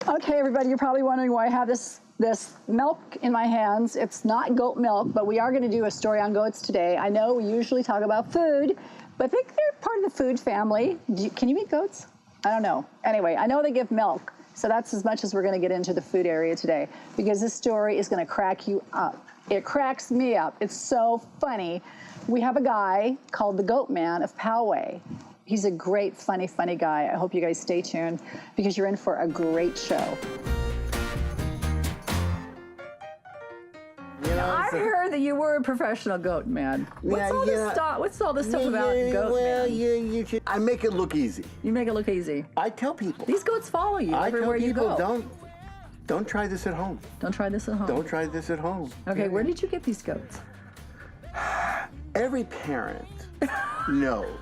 Okay, everybody, you're probably wondering why I have this milk in my hands. It's not goat milk, but we are going to do a story on goats today. I know we usually talk about food, but I think they're part of the food family. Can you eat goats? I don't know. Anyway, I know they give milk, so that's as much as we're going to get into the food area today, because this story is going to crack you up. It cracks me up. It's so funny. We have a guy called the Goat Man of Poway. He's a great, funny guy. I hope you guys stay tuned because you're in for a great show. I heard that you were a professional goat man. What's all this stuff? What's all this stuff about goat man? I make it look easy. You make it look easy. I tell people. These goats follow you everywhere you go. Don't try this at home. Don't try this at home. Don't try this at home. Okay, where did you get these goats? Every parent knows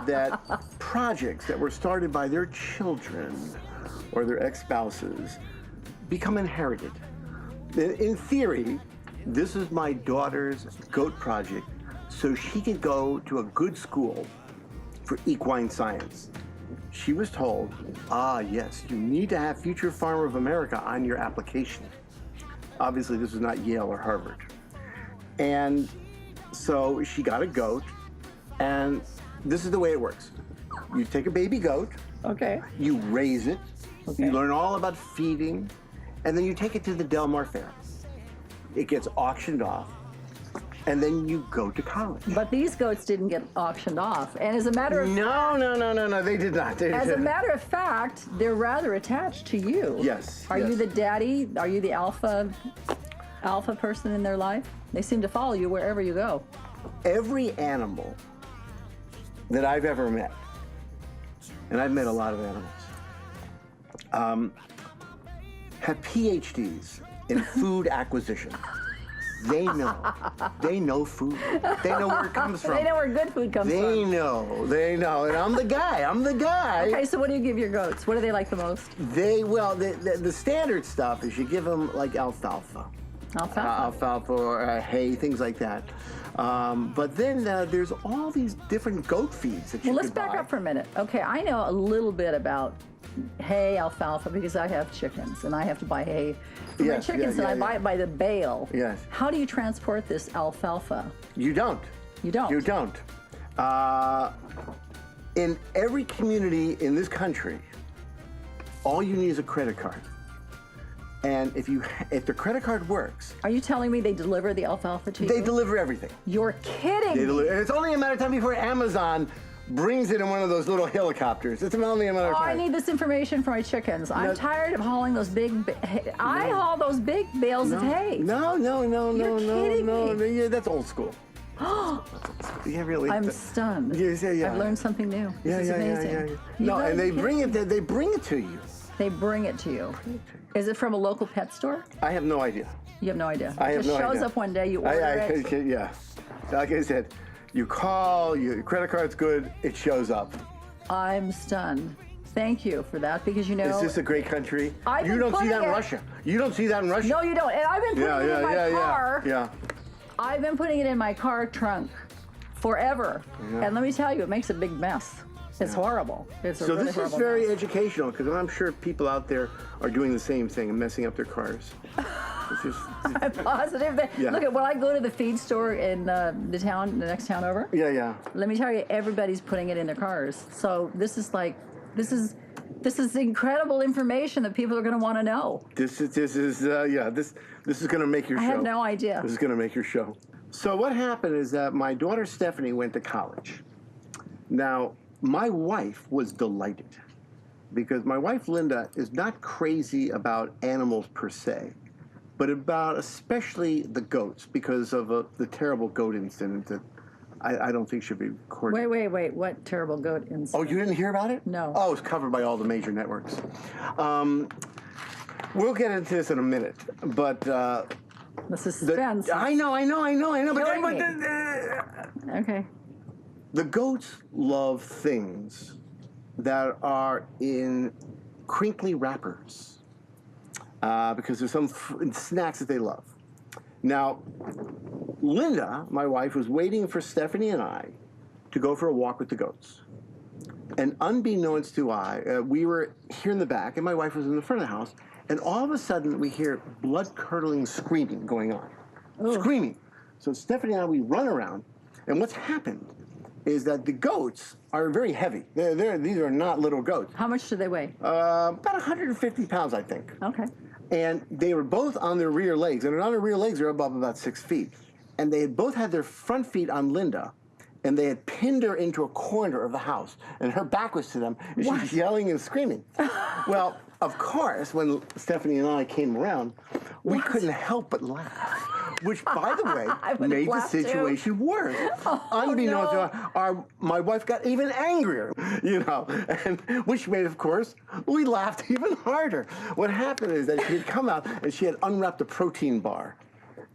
that projects that were started by their children or their ex-spouses become inherited. In theory, this is my daughter's goat project so she could go to a good school for equine science. She was told, yes, you need to have Future Farmer of America on your application. Obviously, this is not Yale or Harvard. And so she got a goat, and this is the way it works. You take a baby goat, okay, you raise it, okay, you learn all about feeding, and then you take it to the Del Mar Fair. It gets auctioned off, and then you go to college. But these goats didn't get auctioned off, and as a matter of No, they did not. As a matter of fact, they're rather attached to you. Yes. Are you the daddy? Are you the alpha person in their life? They seem to follow you wherever you go. Every animal that I've ever met, and I've met a lot of animals, have PhDs in food acquisition. They know food. They know where it comes from. They know where good food comes from. They know, and I'm the guy. Okay, so what do you give your goats? What do they like the most? The standard stuff is you give them like alfalfa. Alfalfa or hay, things like that. But then there's all these different goat feeds that you Well, let's back up for a minute. Okay, I know a little bit about hay, alfalfa, because I have chickens, and I have to buy hay for my chickens, and I buy it by the bale. Yes. How do you transport this alfalfa? You don't. You don't? You don't. In every community in this country, all you need is a credit card. And if the credit card works... Are you telling me they deliver the alfalfa to you? They deliver everything. You're kidding. And it's only a matter of time before Amazon brings it in one of those little helicopters. It's only a matter of time. I need this information for my chickens. I'm tired of hauling those big... I haul those big bales of hay. No. You're kidding me. Yeah, that's old school. Yeah, really. I'm stunned. Yeah. I've learned something new. This is amazing. No, and they bring it to you. They bring it to you. Is it from a local pet store? I have no idea. You have no idea. I have no idea. It just shows up one day, you order it. Yeah. Like I said, you call, your credit card's good, it shows up. I'm stunned. Thank you for that, because you know... Is this a great country? You don't see that in Russia. You don't see that in Russia. No, you don't. And I've been putting it in my car. Yeah. I've been putting it in my car trunk forever. Yeah. And let me tell you, it makes a big mess. It's horrible. It's a really horrible mess. So this is very educational, because I'm sure people out there are doing the same thing and messing up their cars. I'm positive that. Yeah. Look at when I go to the feed store in the next town over. Yeah. Let me tell you, everybody's putting it in their cars. So this is incredible information that people are going to want to know. This is going to make your show. I had no idea. This is going to make your show. So what happened is that my daughter Stephanie went to college. Now, my wife was delighted because my wife Linda is not crazy about animals per se, but about especially the goats because of the terrible goat incident that I don't think should be recorded. Wait. What terrible goat incident? Oh, you didn't hear about it? No. Oh, it's covered by all the major networks. We'll get into this in a minute, but... the suspense. I know. Okay. The goats love things that are in crinkly wrappers because there's some snacks that they love. Now, Linda, my wife, was waiting for Stephanie and I to go for a walk with the goats. And unbeknownst to I, we were here in the back, and my wife was in the front of the house, and all of a sudden we hear blood-curdling screaming going on. Ooh. Screaming. So Stephanie and I, we run around, and what's happened is that the goats are very heavy. These are not little goats. How much do they weigh? About 150 pounds, I think. Okay. And they were both on their rear legs, and on their rear legs are above about 6 feet. And they had both had their front feet on Linda, and they had pinned her into a corner of the house, and her back was to them, and she was yelling and screaming. Well, of course, when Stephanie and I came around, we couldn't help but laugh. Which, by the way, made the situation worse. Unbeknownst to my wife got even angrier, you know, and which made, of course, we laughed even harder. What happened is that she had come out and she had unwrapped a protein bar.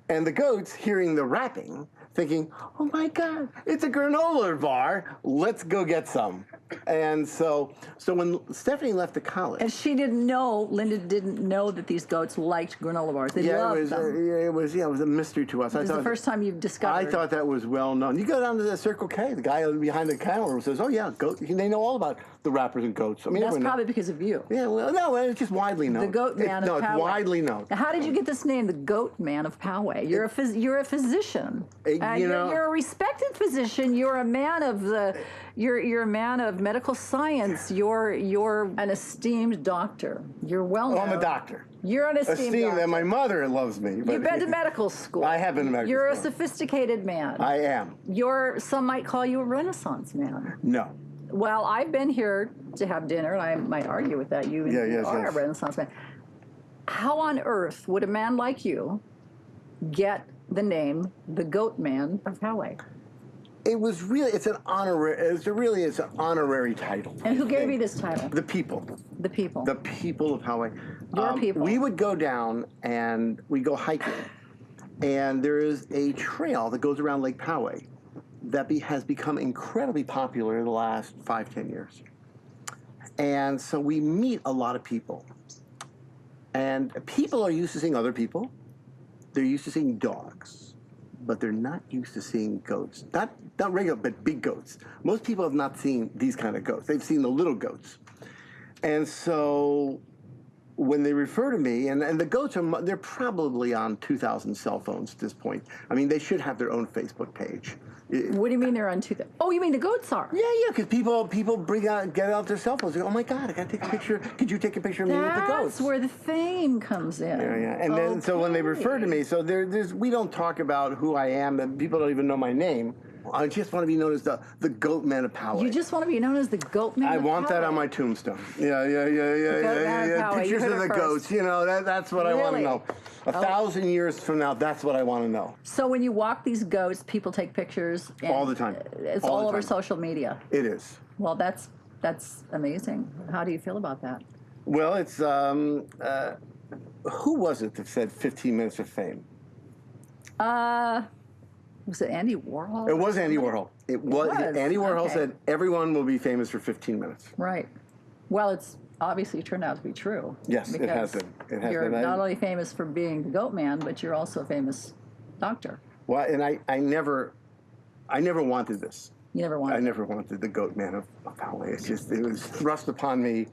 And the goats, hearing the wrapping, thinking, oh my God, it's a granola bar. Let's go get some. And so when Stephanie left the college. And she didn't know, Linda didn't know that these goats liked granola bars. They loved them. It was a mystery to us. It was the first time you've discovered. I thought that was well known. You go down to the Circle K, the guy behind the counter says, oh yeah, goat. They know all about the wrappers and goats. I mean, that's probably because of you. Yeah, well, no, it's just widely known. The Goat Man of Poway. No, it's widely known. Now, how did you get this name, the Goat Man of Poway? You're a physician. You're a respected physician. You're a man of you're a man of medical science. You're an esteemed doctor. You're well known. Oh, I'm a doctor. You're an esteemed doctor. And my mother loves me. You've been to medical school. I have been to medical school. You're a sophisticated man. I am. Some might call you a Renaissance man. No. Well, I've been here to have dinner, and I might argue with that. You are a Renaissance man. How on earth would a man like you get the name the Goat Man of Poway? It's an honorary title. And who gave you this title? The people. The people. The people of Poway. Your people. We would go down and we go hiking, and there is a trail that goes around Lake Poway that has become incredibly popular in the last 5-10 years. And so we meet a lot of people. And people are used to seeing other people. They're used to seeing dogs, but they're not used to seeing goats. Not regular, but big goats. Most people have not seen these kind of goats. They've seen the little goats. And so when they refer to me, and the goats they're probably on 2,000 cell phones at this point. I mean, they should have their own Facebook page. What do you mean they're on 2,000? Oh, you mean the goats are? Yeah, because people get out their cell phones. They go, oh my God, I got to take a picture. Could you take a picture of me with the goats? That's where the fame comes in. Yeah. And then, so when they refer to me, so we don't talk about who I am, and people don't even know my name. I just want to be known as the Goat Man of Poway. You just want to be known as the Goat Man of Poway? I want that on my tombstone. Yeah. Pictures of the goats. You know, that's what I want to know. 1,000 years from now, that's what I want to know. So when you walk these goats, people take pictures. All the time. It's all over social media. It is. Well, that's amazing. How do you feel about that? Well, it's who was it that said 15 minutes of fame? Was it Andy Warhol? It was Andy Warhol. It was. Andy Warhol said everyone will be famous for 15 minutes. Right. Well, it's obviously turned out to be true. Yes, it has been. You're not only famous for being the Goat Man, but you're also a famous doctor. Well, and I never wanted this. You never wanted. I never wanted the Goat Man of Poway. It was thrust upon me.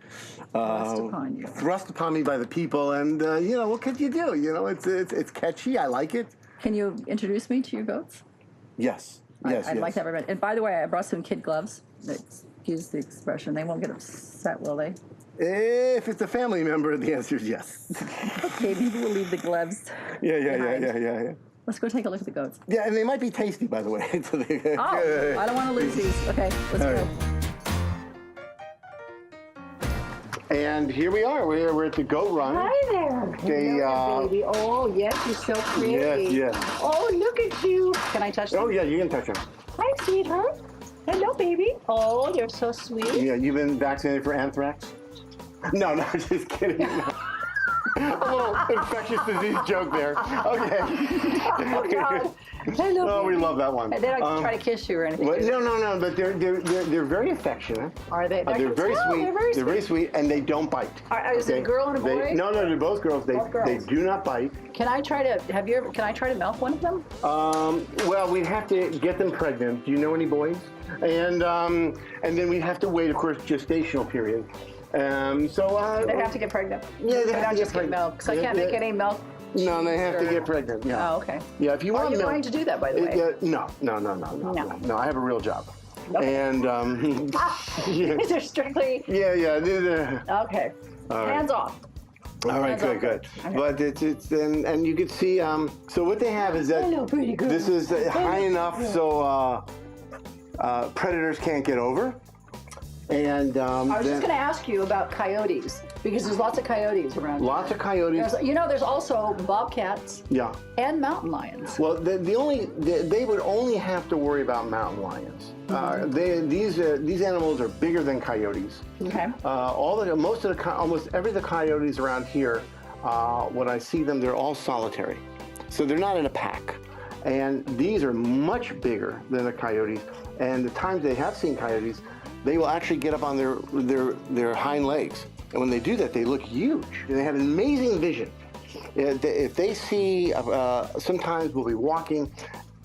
Thrust upon me by the people, and what could you do? You know, it's catchy. I like it. Can you introduce me to your goats? Yes. I'd like that very much. And by the way, I brought some kid gloves. Excuse the expression. They won't get upset, will they? If it's a family member, the answer is yes. Okay, maybe we'll leave the gloves. Yeah. Let's go take a look at the goats. Yeah, and they might be tasty, by the way. I don't want to lose these. Okay, let's go. Right. And here we are. We're at the Goat Run. Hi there. Hello, baby. Oh, yes, you're so pretty. Yes. Oh, look at you. Can I touch them? Oh, yeah, you can touch them. Hi, sweetheart. Hello, baby. Oh, you're so sweet. Yeah, you've been vaccinated for anthrax? No, just kidding. A little infectious disease joke there. Okay. Oh, God. Hello, Oh, we baby. love that one. And they don't try to kiss you or anything. But do they? no. But they're very affectionate. Are they? They're very Oh, sweet. They're very sweet. and they don't bite. Is it a girl and a boy? No, they're both girls. Both girls. They do not bite. Can I try to milk one of them? Well, we'd have to get them pregnant. Do you know any boys? And then we'd have to wait, of course, gestational period. They have to get pregnant. Yeah, they have don't to just get get pregnant. milk. So I can't make any milk. No, they have to Sure. get pregnant. Yeah. Oh, okay. Yeah, if you want Are you milk. going to do that, by the way? No. No, I have a real job. Okay. And yeah. These are strictly. Yeah. Okay. All right. Hands off. All right, Hands off. good. Okay. But it's and you can see. So what they have is that Hello, pretty girl. this is high enough so predators can't get over. And I was just going to ask you about coyotes because there's lots of coyotes around. lots of coyotes. There's also bobcats Yeah. and mountain lions. Well, they would only have to worry about mountain lions. These animals are bigger than coyotes. Okay. Almost every the coyotes around here, when I see them, they're all solitary, so they're not in a pack. And these are much bigger than the coyotes. And the times they have seen coyotes, they will actually get up on their hind legs. And when they do that, they look huge. They have amazing vision. If they see, sometimes we'll be walking,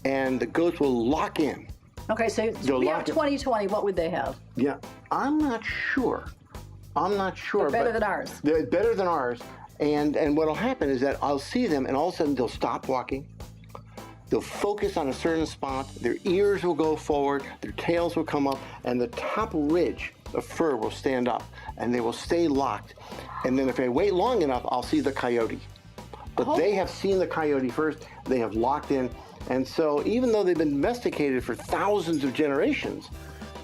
and the goats will lock in. Okay, so we have lock it. 2020. What would they have? Yeah, I'm not sure. They're better than ours. They're better than ours. And what'll happen is that I'll see them, and all of a sudden they'll stop walking. They'll focus on a certain spot. Their ears will go forward. Their tails will come up, and the top ridge of fur will stand up, and they will stay locked. And then if I wait long enough, I'll see the coyote. But they have seen the coyote first. They have locked in. And so even though they've been domesticated for thousands of generations,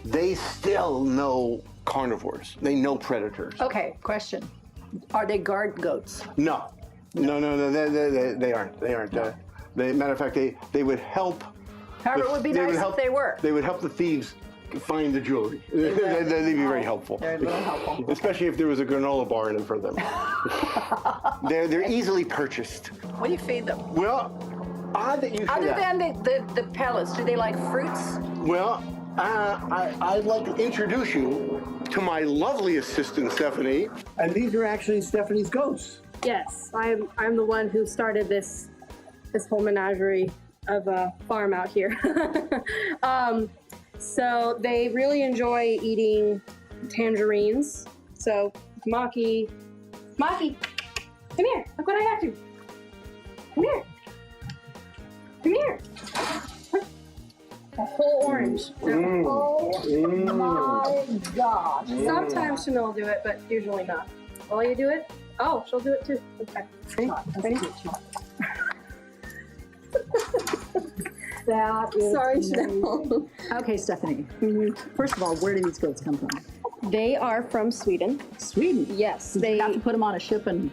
they still know carnivores. They know predators. Okay, question. Are they guard goats? No. They aren't. They aren't. Matter of fact, they would help. However, it would be nice if they were. They would help the thieves find the jewelry. They'd be very helpful. They're really helpful. Especially if there was a granola bar in front of them. They're easily purchased. What do you feed them? Well, odd that you say Other that. than the pellets, do they like fruits? Well, I'd like to introduce you to my lovely assistant, Stephanie. And these are actually Stephanie's goats. Yes, I'm the one who started this whole menagerie of a farm out here. So they really enjoy eating tangerines. So Maki, come here. Look what I have you. Come here. A whole orange. Oh my gosh. Sometimes Chanel will do it, but usually not. Will you do it? Oh, she'll do it too. Okay. Ready? That is Sorry, amazing. Chanel. Okay, Stephanie. First of all, where do these goats come from? They are from Sweden. Sweden. Yes, They have to put them on a ship and.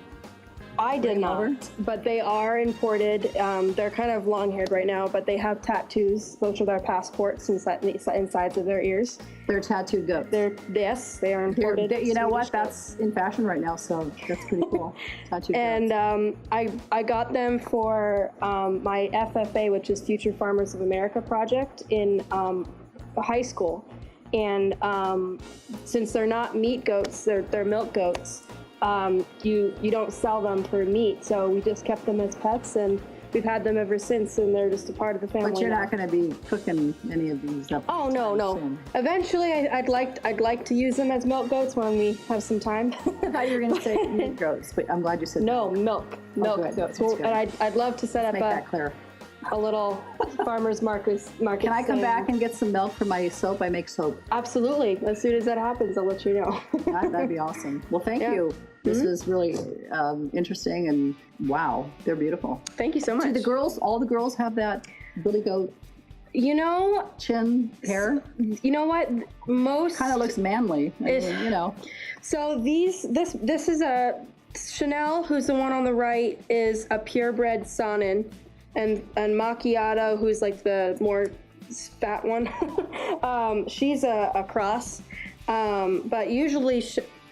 I did not, over? but they are imported. They're kind of long-haired right now, but they have tattoos, which are their passports inside the insides of their ears. They're tattooed goats. They are imported. You know what? Swedish goats. That's in fashion right now, so that's pretty cool. Tattooed And goats. I got them for my FFA, which is Future Farmers of America project in high school. And since they're not meat goats, they're milk goats. You don't sell them for meat, so we just kept them as pets, and we've had them ever since, and they're just a part of the family. But you're now. not going to be cooking any of these up. Oh no. soon. Eventually, I'd like to use them as milk goats when we have some time. I thought you were going to say meat goats, but I'm glad you said No, milk good. goats. That's Well, good. and I'd love to set Make that up clear. a little farmers market. Can I come back and get some milk for my soap? I make soap. Absolutely. As soon as that happens, I'll let you know. That'd be awesome. Well, thank Yeah. you. This was really interesting, and wow, they're beautiful. Thank you so much. Do all the girls have that billy goat You know, chin hair? you know what? Most Kind of looks manly. I It's- mean, you know. So this is a Chanel, who's the one on the right, is a purebred Saanen, and Macchiato, who's like the more fat one, she's a cross. But usually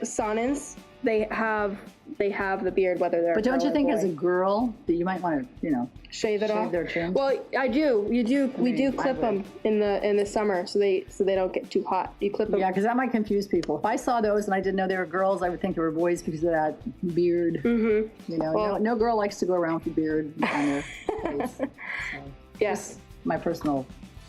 Saanens, they have they have the beard, whether they're. But don't girl you or think boy. as a girl that you might want to, shave it off? their chin? Well, I do. We do I clip would. them in the summer, so they don't get too hot. You clip them. Yeah, because that might confuse people. If I saw those and I didn't know they were girls, I would think they were boys because of that beard. Mm-hmm. Well- no girl likes to go around with a beard on their face. So, Yes. my personal,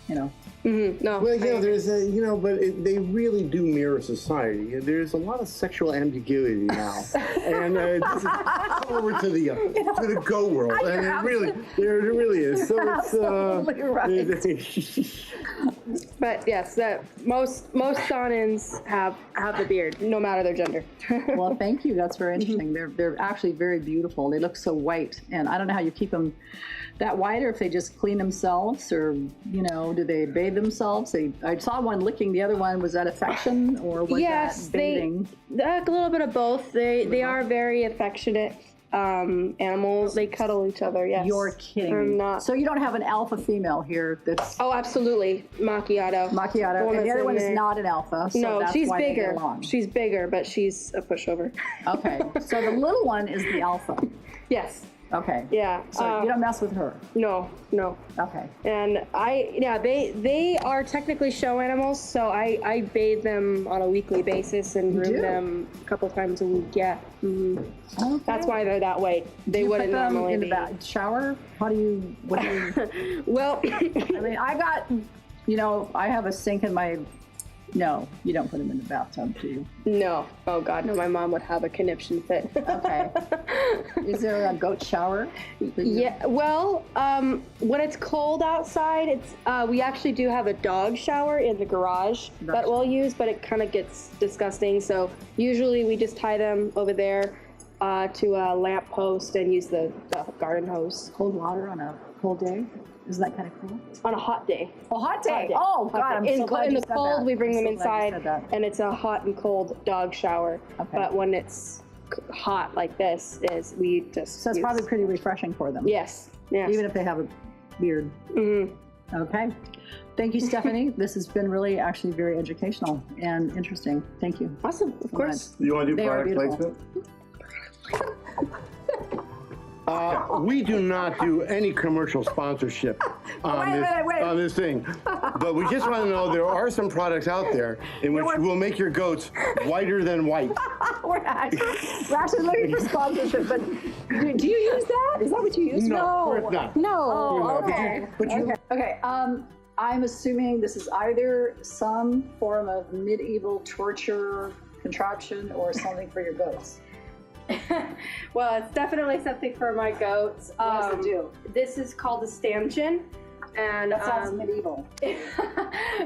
No. Well, there's they really do mirror society. There's a lot of sexual ambiguity now, and come over to the go world, and there really is. So it's absolutely right. But yes, that most Saanins have the beard, no matter their gender. Well, thank you. That's very interesting. They're actually very beautiful. They look so white, and I don't know how you keep them that white, or if they just clean themselves, or do they bathe themselves? I saw one licking the other one. Was that affection, or was that bathing? A little bit of both. They are very affectionate animals. They cuddle each other. Yes. You're kidding I'm me. not. So you don't have an alpha female here that's Oh, absolutely, macchiato. macchiato, and the other one is not an alpha. So No, that's she's why they get bigger. along. She's bigger, but she's a pushover. Okay, so the little one is the alpha. Yes. Okay. Yeah. So you don't mess with her. No. Okay. And they are technically show animals, so I bathe them on a weekly basis and groom do? them a couple times a week. Yeah. Mhm. Okay. That's why they're that way. They You wouldn't put them normally in the be. shower. What do you? Well, I mean, I got. I have a sink in my. No, you don't put them in the bathtub, do you? no. Oh God, no. My mom would have a conniption fit. Okay. Is there a goat shower? Yeah. Well, when it's cold outside, we actually do have a dog shower in the garage that we'll use, but it kind of gets disgusting. So usually we just tie them over there to a lamp post and use the garden hose. Cold water on a cold day? Isn't that kind of cool? On a hot day. Oh, hot day. Hot day. Oh, God, Hot I'm day. so glad In you the said cold, that. we bring I'm them so glad you inside, said that. and it's a hot and cold dog shower. Okay. But when it's hot like this, we just So it's probably pretty refreshing for them. Yes. Even if they have a beard. Mm-hmm. Okay. Thank you, Stephanie. This has been really actually very educational and interesting. Thank you. Awesome. Of course. You want to do They are product beautiful. placement? We do not do any commercial sponsorship on this thing. But we just want to know there are some products out there in which will make your goats whiter than white. We're actually looking for sponsorship, but do you use that? Is that what you use? No, of course not. No. No, but Okay. you- Okay. I'm assuming this is either some form of medieval torture contraption or something for your goats. Well, it's definitely something for my goats. What does it do? This is called a stanchion, and That sounds medieval.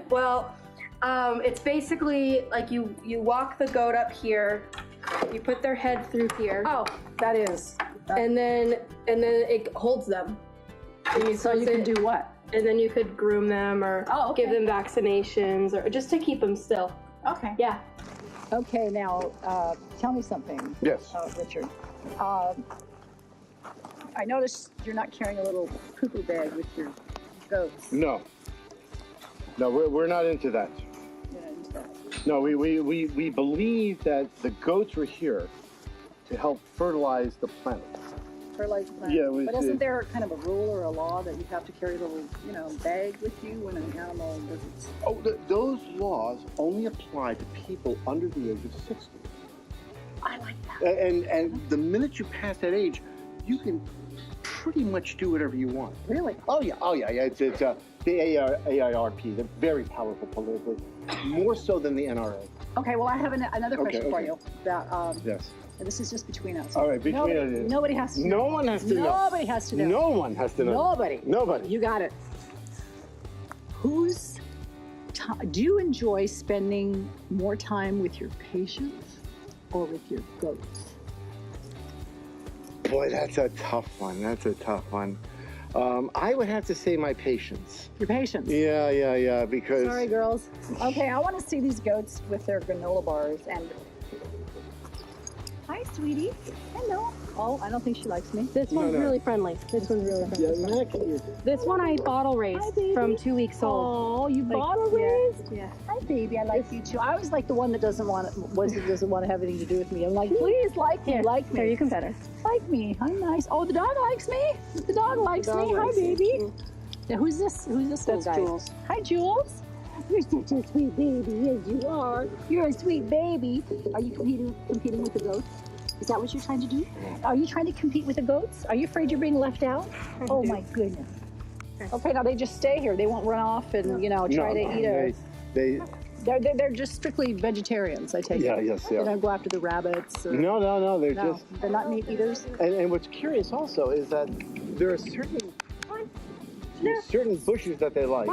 well, it's basically like you walk the goat up here, you put their head through here, Oh, that is. and then it holds them. And So you can do what? and then you could groom them or Oh, okay. give them vaccinations or just to keep them still. Okay. Yeah. Okay, now tell me something. Yes. Richard. I noticed you're not carrying a little poo-poo bag with your goats. No, we're not into that. You're not into that. No, we believe that the goats were here to help fertilize the planet. Fertilize the plant. Yeah, it was- But isn't there kind of a rule or a law that you have to carry a little, bag with you when an animal visits? Oh, those laws only apply to people under the age of 60. I like that. And the minute you pass that age, you can pretty much do whatever you want. Really? Oh yeah. It's the AIRP. They're very powerful politically, more so than the NRA. Okay, well, I have another question for okay. you. That, Yes. and this is just between us. All right, between us is- Nobody has to know. No one has to know. Nobody has to know. No one has to know. Nobody. You got it. Do you enjoy spending more time with your patients or with your goats? Boy, that's a tough one. I would have to say my patience. Your patients? Yeah, because... Sorry, girls. Okay, I want to see these goats with their granola bars and... Hi, sweetie. Hello. Oh, I don't think she likes me. This one's no. really friendly. This one's really friendly. Yeah, Mackie is. This one I bottle raised from 2 weeks old. Oh, you Like, bottle yeah, raised? Yeah. Hi, baby. I like you too. I was like the one that doesn't want to have anything to do with me. I'm like, please like me, Here, like Here, me, you can pet her. like me. I'm nice. Oh, the dog likes me. The dog likes dog me. Hi, likes baby. Now, who's this? Who's this little That's guy? Jules. Hi, Jules. You're such a sweet baby. Yes, you are. You're a sweet baby. Are you competing with the goats? Is that what you're trying to do? Are you trying to compete with the goats? Are you afraid you're being left out? Oh my goodness. Okay, now they just stay here. They won't run off and try to eat a. They're just strictly vegetarians. I take it. Yes, They don't go after the rabbits. Or, No. They're no, just. they're not meat eaters. And what's curious also is that there are certain bushes that they like,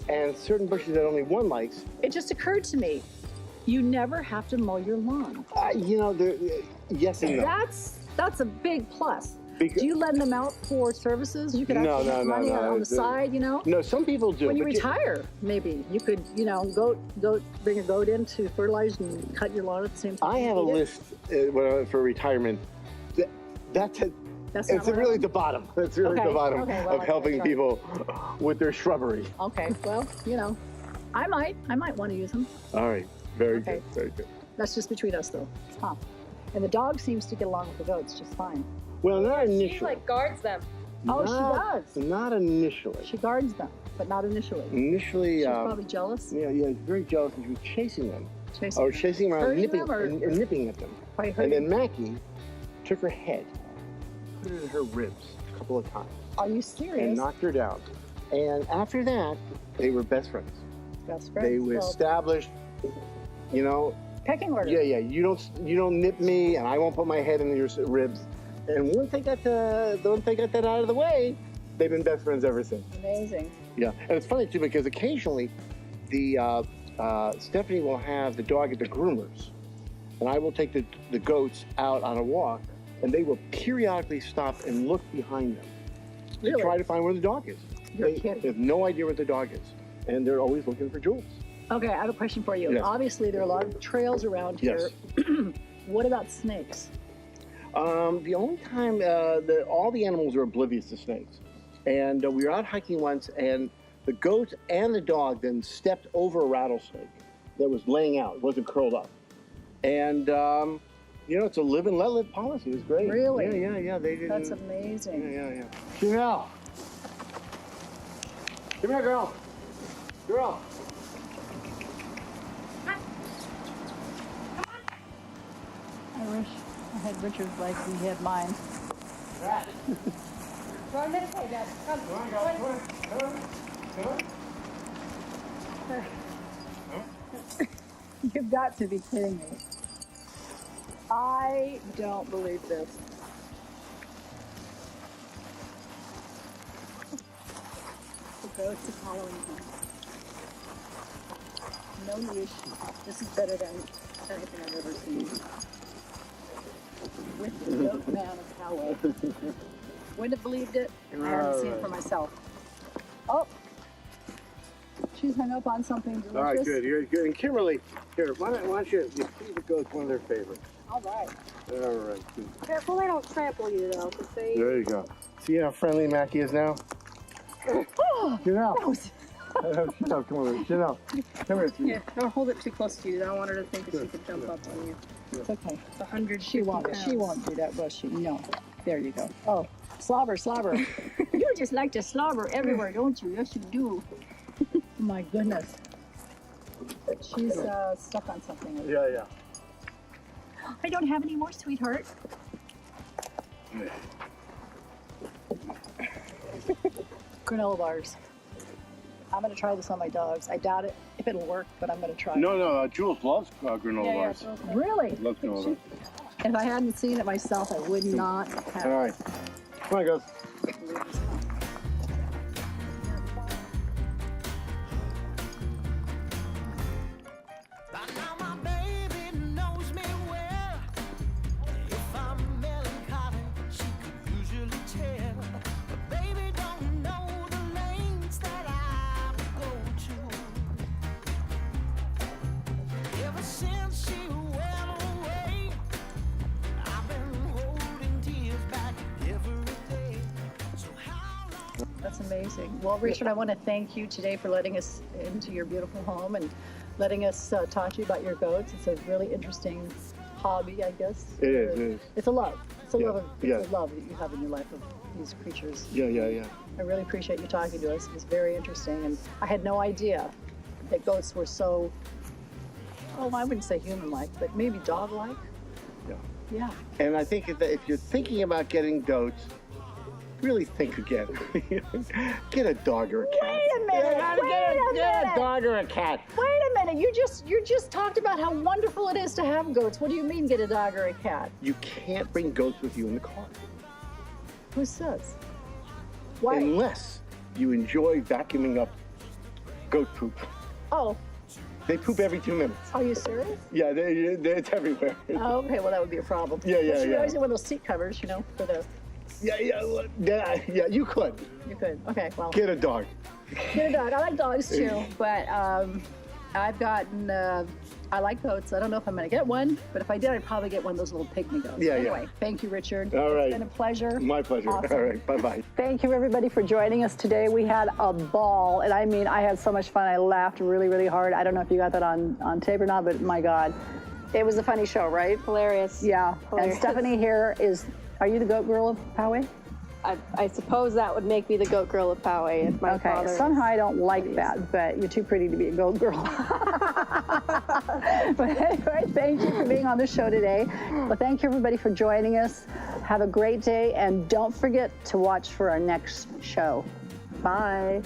and certain bushes that only one likes. It just occurred to me, you never have to mow your lawn. Yes and no. That's a big plus. Because- Do you lend them out for services? You could actually have money on the side, No, some people do. When you but retire, maybe you could, bring a goat in to fertilize and cut your lawn at the same time. I have a list for retirement. That's That's it's not really the bottom. It's really Okay, the bottom okay, well, of helping that's right. people with their shrubbery. Okay, well, I might want to use them. All right, very Okay. good, very good. That's just between us, though. Huh. And the dog seems to get along with the goats just fine. Well, not She initially. guards them. Oh, she does. Not initially. She guards them, but not initially. Initially, She's probably jealous. yeah, very jealous, and she was chasing them. Chasing Or them. chasing them around, Hurting nipping, them or- and nipping at them. Probably And hurting. then Mackie took her head, put it in her ribs a couple of times, Are you and serious? knocked her down. And after that, they were best friends. Best friends. They were Well, established, pecking order. yeah, you don't nip me, and I won't put my head in your ribs. And once they got that out of the way, they've been best friends ever since. Amazing. Yeah, and it's funny too because occasionally, the Stephanie will have the dog at the groomers, and I will take the goats out on a walk, and they will periodically stop and look behind them to Really? try to find where the dog is. You're They kidding. have no idea where the dog is, and they're always looking for Jules. Okay, I have a question for you. Yes. Obviously, there are a lot of trails around here. What about snakes? The only time all the animals are oblivious to snakes, and we were out hiking once, and the goat and the dog then stepped over a rattlesnake that was laying out. It wasn't curled up, and it's a live and let live policy. It was great. Really? Yeah. They didn't. That's amazing. Yeah. Chanel, come here, girl. I wish I had Richard's legs and he had mine. Run this way, Dad. Come. You've got to be kidding me. I don't believe this. The goats are following him. No leash. This is better than anything I've ever seen. With the goat man of Poway. Wouldn't have believed it. I haven't seen it for myself. Oh, she's hung up on something delicious. All right, good. You're good. And Kimberly, here, why don't you see the goat's one of their favorites. All right. All right, good. Careful they don't trample you, though, because they... There you go. See how friendly Mackie is now? Chanel. That was- Chanel, come over. Chanel, come here. Here, don't hold it too close to you. I don't want her to think that she could jump up on you. It's okay. It's 150 She won't. pounds. She won't do that, will she? No. There you go. Oh, slobber. You just like to slobber everywhere, don't you? Yes, you do. My goodness. She's stuck on something. Yeah. I don't have any more, sweetheart. Granola bars. I'm gonna try this on my dogs. I doubt it if it'll work, but I'm gonna try. No, Jules loves granola bars. Really? Loves granola bars. If I hadn't seen it myself, I would not have. All right. Come on, guys. By now my baby knows me well. If I'm melancholy, she could usually tell. But baby don't know the lengths that I would go to. Ever since she went away, I've been holding That's amazing. Well, Richard, I want to thank you today for letting us into your beautiful home and letting us talk to you about your goats. It's a really interesting hobby, I guess. It is. It's a love. It's a Yeah, love. yeah. It's a love that you have in your life of these creatures. Yeah. I really appreciate you talking to us. It was very interesting, and I had no idea that goats were so. Oh, I wouldn't say human-like, but maybe dog-like. Yeah. Yeah. And I think that if you're thinking about getting goats, really think again. Get a dog or a cat. Wait a minute. Get a dog or a cat. Wait a minute. You just talked about how wonderful it is to have goats. What do you mean, get a dog or a cat? You can't bring goats with you in the car Who says? Why? unless you enjoy vacuuming up goat poop. Oh, They poop every 2 minutes. are you serious? Yeah, it's everywhere. Oh, okay, well, that would be a problem. Yeah, But you yeah. always get one of those seat covers, for the. Yeah, you could. You could. Okay, well. Get a dog. Get a dog. I like dogs too, but I've gotten. I like goats. I don't know if I'm going to get one, but if I did, I'd probably get one of those little pygmy goats. Yeah, Anyway, thank you, Richard. All right. It's been a pleasure. My pleasure. Awesome. All right, bye-bye. Thank you, everybody, for joining us today. We had a ball, and I mean, I had so much fun. I laughed really, really hard. I don't know if you got that on tape or not, but my God, it was a funny show, right? Hilarious. Yeah. Hilarious. And Stephanie here is. Are you the goat girl of Poway? I suppose that would make me the goat girl of Poway if my Okay, father. somehow I don't like that, but you're too pretty to be a goat girl. But anyway, thank you for being on the show today. Well, thank you everybody for joining us. Have a great day, and don't forget to watch for our next show. Bye.